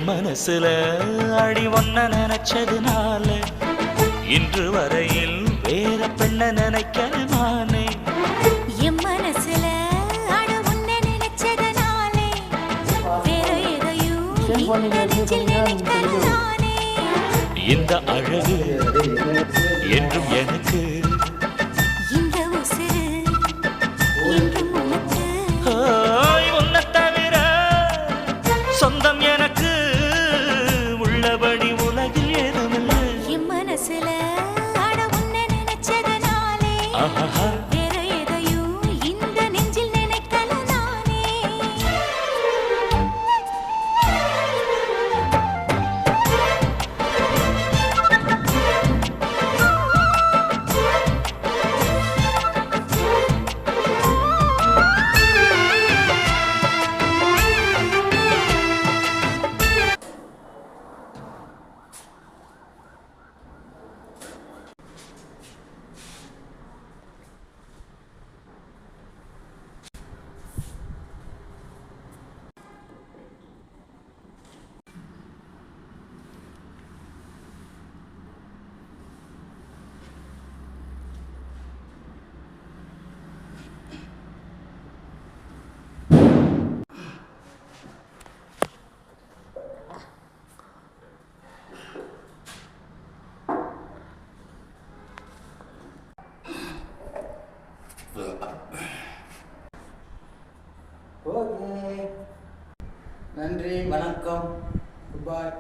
மனசுல அடி ஒன்ன நினைச்சதுனால இன்று வரையில் வேற பெண்ண நினைக்கிற நானே. என் மனசுல அட உன்ன நினைச்சதுனாலே வேற எதையும் நினைக்கல நானே. இந்த அழகு என்றும் எனக்கு, இந்த உசுறு என்றும் உனக்கு. உன்னை தவிர சொந்தம் எனக்கு உள்ளபடி உலகில் ஏதுமில்லை. என் மனசுல அட உன்ன நினைச்சதுனாலே வேற எதையும் இந்த நெஞ்சில் நினைக்கல நானே. ஓகே, நன்றி, வணக்கம், குட் பாய்.